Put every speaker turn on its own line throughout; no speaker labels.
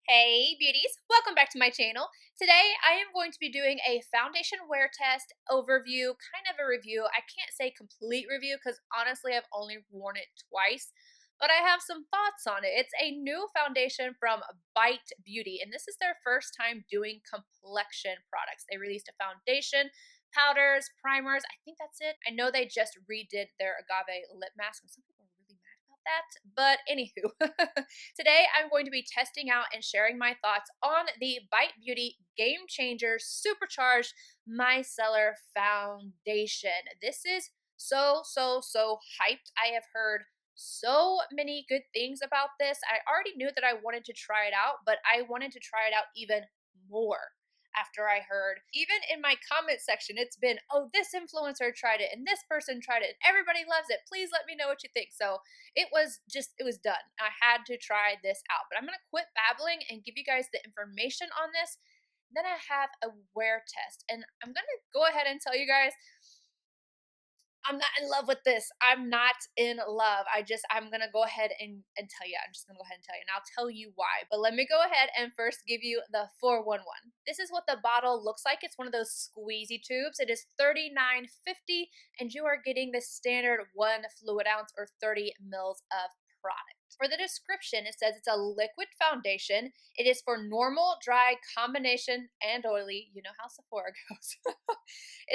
Hey beauties, welcome back to my channel. Today I am going to be doing a foundation wear test overview, kind of a review. I can't say complete review because honestly I've only worn it twice, but I have some thoughts on it. It's a new foundation from Bite Beauty, and this is their first time doing complexion products. They released a foundation, powders, primers. I think that's it. I know they just redid their agave lip mask, and some people are really mad about that, but anywho. Today, I'm going to be testing out and sharing my thoughts on the Bite Beauty Game Changer Supercharged Micellar Foundation. This is so hyped. I have heard so many good things about this. I already knew that I wanted to try it out, but I wanted to try it out even more after I heard. Even in my comment section, it's been, oh, this influencer tried it and this person tried it and everybody loves it. Please let me know what you think. So it was done. I had to try this out, but I'm going to quit babbling and give you guys the information on this. Then I have a wear test, and I'm going to go ahead and tell you guys I'm not in love with this. I'm not in love. I'm going to go ahead and tell you. I'm just going to go ahead and tell you, and I'll tell you why. But let me go ahead and first give you the 411. This is what the bottle looks like. It's one of those squeezy tubes. It is $39.50, and you are getting the standard 1 fluid ounce or 30 mils of product. For the description, it says it's a liquid foundation. It is for normal, dry, combination, and oily. You know how Sephora goes.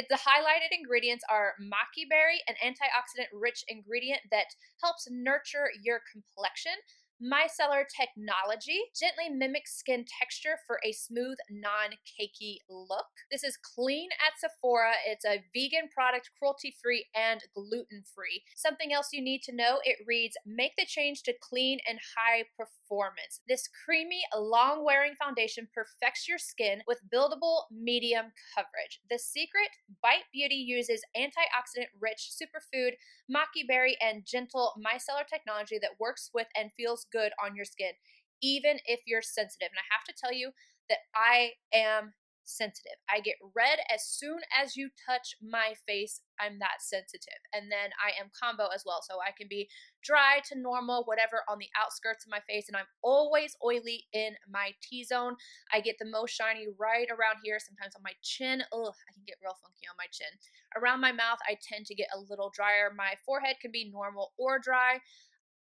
The highlighted ingredients are maki berry, an antioxidant-rich ingredient that helps nurture your complexion. Micellar technology gently mimics skin texture for a smooth, non-cakey look. This is clean at Sephora. It's a vegan product, cruelty-free and gluten-free. Something else you need to know, it reads, make the change to clean and high performance. This creamy, long-wearing foundation perfects your skin with buildable medium coverage. The secret, Bite Beauty uses antioxidant-rich superfood, maki berry, and gentle micellar technology that works with and feels good on your skin, even if you're sensitive. And I have to tell you that I am sensitive. I get red as soon as you touch my face. I'm that sensitive. And then I am combo as well. So I can be dry to normal, whatever, on the outskirts of my face. And I'm always oily in my T-zone. I get the most shiny right around here, sometimes on my chin. Ugh, I can get real funky on my chin. Around my mouth, I tend to get a little drier. My forehead can be normal or dry.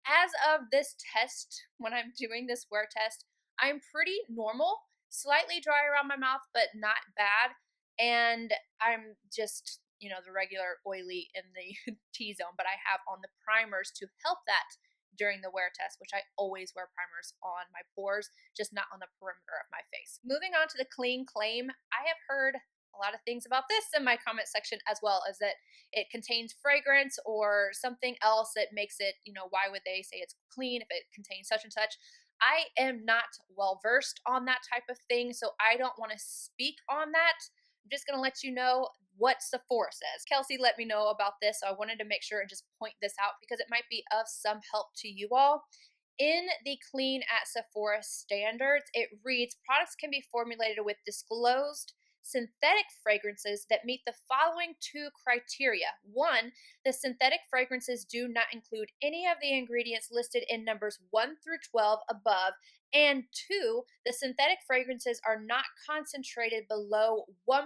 As of this test, when I'm doing this wear test, I'm pretty normal, slightly dry around my mouth, but not bad. And I'm just, the regular oily in the T-zone, but I have on the primers to help that during the wear test, which I always wear primers on my pores, just not on the perimeter of my face. Moving on to the clean claim, I have heard a lot of things about this in my comment section as well, as that it contains fragrance or something else that makes it, why would they say it's clean if it contains such and such? I am not well versed on that type of thing, so I don't want to speak on that. I'm just going to let you know what Sephora says. Kelsey let me know about this, so I wanted to make sure and just point this out because it might be of some help to you all. In the Clean at Sephora standards, it reads, products can be formulated with disclosed synthetic fragrances that meet the following 2 criteria. 1, the synthetic fragrances do not include any of the ingredients listed in numbers 1 through 12 above. And 2, the synthetic fragrances are not concentrated below 1%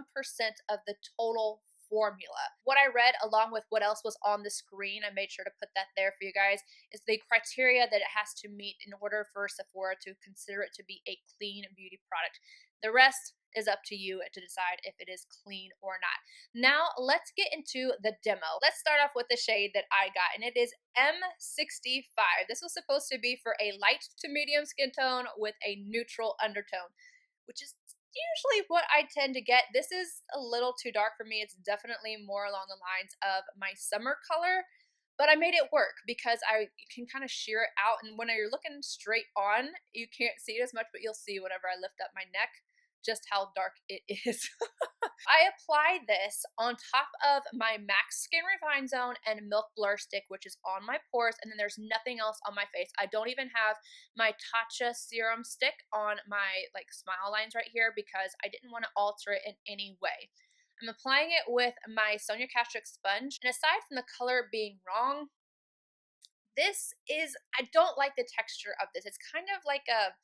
of the total formula. What I read, along with what else was on the screen, I made sure to put that there for you guys, is the criteria that it has to meet in order for Sephora to consider it to be a clean beauty product. The rest is up to you to decide if it is clean or not. Now, let's get into the demo. Let's start off with the shade that I got, and it is M65. This was supposed to be for a light to medium skin tone with a neutral undertone, which is usually what I tend to get. This is a little too dark for me. It's definitely more along the lines of my summer color, but I made it work because I can kind of sheer it out, and when you're looking straight on, you can't see it as much, but you'll see whenever I lift up my neck just how dark it is. I applied this on top of my MAC Skin Refine Zone and Milk Blur Stick, which is on my pores, and then there's nothing else on my face. I don't even have my TATCHA serum stick on my smile lines right here because I didn't want to alter it in any way. I'm applying it with my Sonia Kashuk sponge, and aside from the color being wrong, I don't like the texture of this. It's kind of like a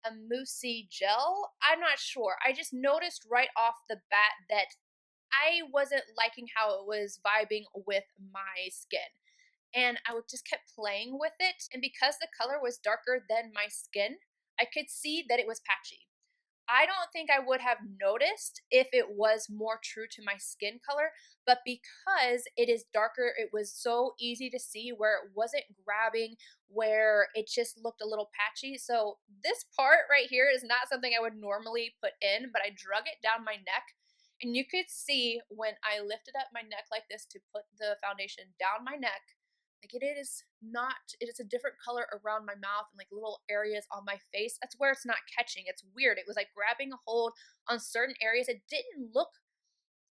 a moussey gel. I'm not sure. I just noticed right off the bat that I wasn't liking how it was vibing with my skin. And I would just kept playing with it. And because the color was darker than my skin, I could see that it was patchy. I don't think I would have noticed if it was more true to my skin color, but because it is darker, it was so easy to see where it wasn't grabbing, where it just looked a little patchy. So this part right here is not something I would normally put in, but I drug it down my neck. And you could see when I lifted up my neck like this to put the foundation down my neck, like it is not, it is a different color around my mouth and like little areas on my face. That's where it's not catching. It's weird. It was like grabbing a hold on certain areas. It didn't look,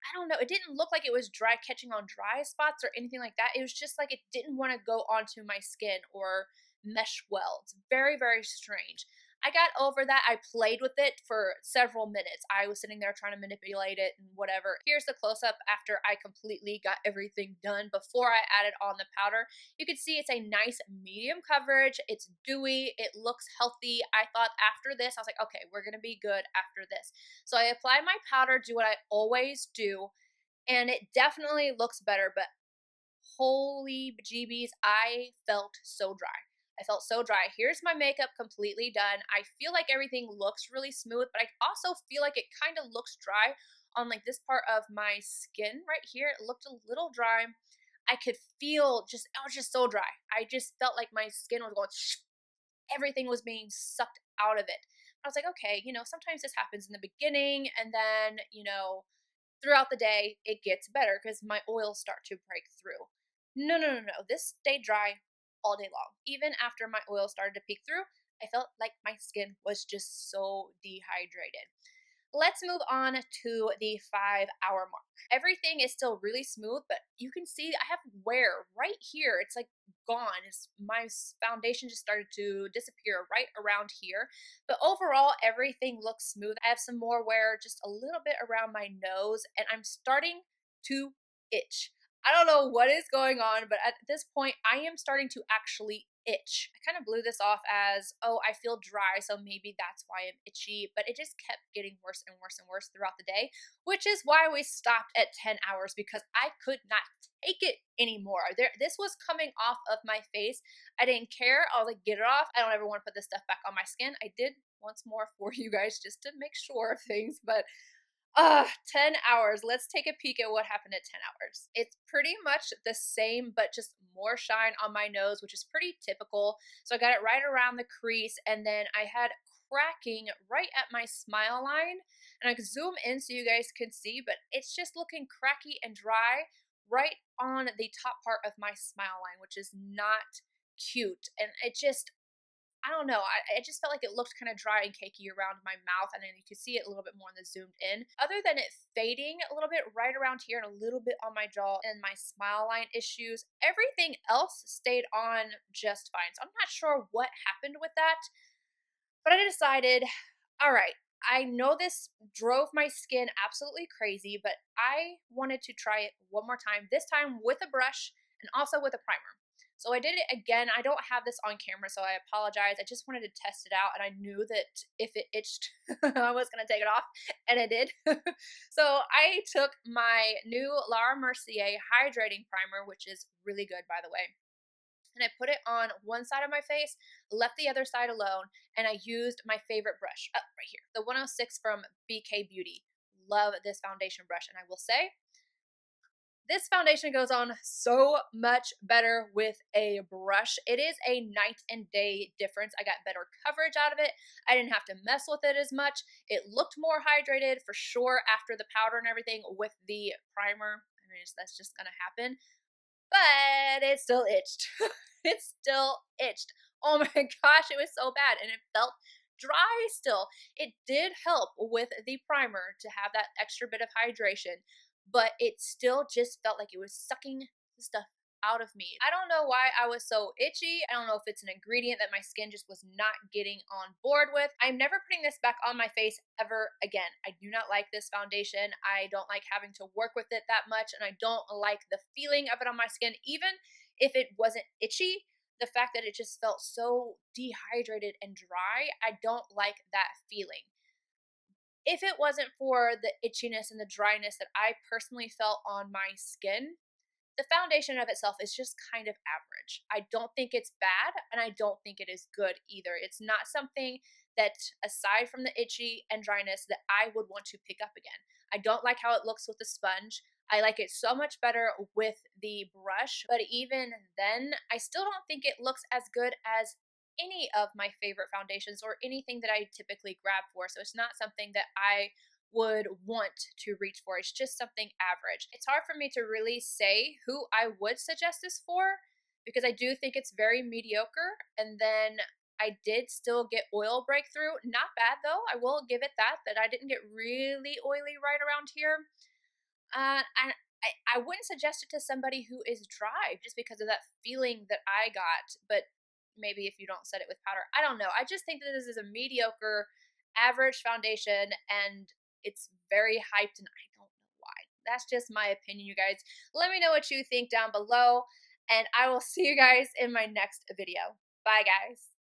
I don't know, it didn't look like it was dry catching on dry spots or anything like that. It was just like it didn't want to go onto my skin or mesh well. It's very, very strange. I got over that. I played with it for several minutes. I was sitting there trying to manipulate it and whatever. Here's the close-up after I completely got everything done before I added on the powder. You can see it's a nice medium coverage. It's dewy. It looks healthy. I thought after this, I was like, okay, we're going to be good after this. So I apply my powder, do what I always do, and it definitely looks better, but holy bejeebies, I felt so dry. I felt so dry. Here's my makeup completely done. I feel like everything looks really smooth, but I also feel like it kind of looks dry on like this part of my skin right here. It looked a little dry. I could feel just, I was just so dry. I just felt like my skin was going, everything was being sucked out of it. I was like, okay, you know, sometimes this happens in the beginning and then, you know, throughout the day it gets better because my oils start to break through. No, no, no, no. This stayed dry all day long. Even after my oil started to peek through, I felt like my skin was just so dehydrated. Let's move on to the 5-hour mark. Everything is still really smooth, but you can see I have wear right here. It's like gone. My foundation just started to disappear right around here. But overall, everything looks smooth. I have some more wear just a little bit around my nose, and I'm starting to itch. I don't know what is going on, but at this point, I am starting to actually itch. I kind of blew this off as, oh, I feel dry, so maybe that's why I'm itchy, but it just kept getting worse and worse and worse throughout the day, which is why we stopped at 10 hours because I could not take it anymore. This was coming off of my face. I didn't care. I was like, get it off. I don't ever want to put this stuff back on my skin. I did once more for you guys just to make sure of things, but 10 hours. Let's take a peek at what happened at 10 hours. It's pretty much the same, but just more shine on my nose, which is pretty typical. So I got it right around the crease, and then I had cracking right at my smile line. And I can zoom in so you guys can see, but it's just looking cracky and dry right on the top part of my smile line, which is not cute. And it just, I don't know. I just felt like it looked kind of dry and cakey around my mouth, and then you could see it a little bit more in the zoomed in. Other than it fading a little bit right around here and a little bit on my jaw and my smile line issues, everything else stayed on just fine. So I'm not sure what happened with that, but I decided, all right, I know this drove my skin absolutely crazy, but I wanted to try it one more time, this time with a brush and also with a primer. So I did it again. I don't have this on camera, so I apologize. I just wanted to test it out, and I knew that if it itched, I was going to take it off, and it did. So I took my new Laura Mercier Hydrating Primer, which is really good, by the way, and I put it on one side of my face, left the other side alone, and I used my favorite brush, right here, the 106 from BK Beauty. Love this foundation brush, and I will say, this foundation goes on so much better with a brush. It is a night and day difference. I got better coverage out of it. I didn't have to mess with it as much. It looked more hydrated for sure after the powder and everything with the primer. I mean, that's just going to happen. But it still itched. It still itched. Oh my gosh, it was so bad. And it felt dry still. It did help with the primer to have that extra bit of hydration, but it still just felt like it was sucking the stuff out of me. I don't know why I was so itchy. I don't know if it's an ingredient that my skin just was not getting on board with. I'm never putting this back on my face ever again. I do not like this foundation. I don't like having to work with it that much, and I don't like the feeling of it on my skin. Even if it wasn't itchy, the fact that it just felt so dehydrated and dry, I don't like that feeling. If it wasn't for the itchiness and the dryness that I personally felt on my skin, the foundation of itself is just kind of average. I don't think it's bad, and I don't think it is good either. It's not something that, aside from the itchy and dryness, that I would want to pick up again. I don't like how it looks with the sponge. I like it so much better with the brush, but even then, I still don't think it looks as good as any of my favorite foundations or anything that I typically grab for. So it's not something that I would want to reach for. It's just something average. It's hard for me to really say who I would suggest this for because I do think it's very mediocre. And then I did still get oil breakthrough. Not bad though. I will give it that I didn't get really oily right around here. I wouldn't suggest it to somebody who is dry just because of that feeling that I got. But maybe if you don't set it with powder, I don't know. I just think that this is a mediocre, average foundation, and it's very hyped, and I don't know why. That's just my opinion, you guys. Let me know what you think down below, and I will see you guys in my next video. Bye, guys.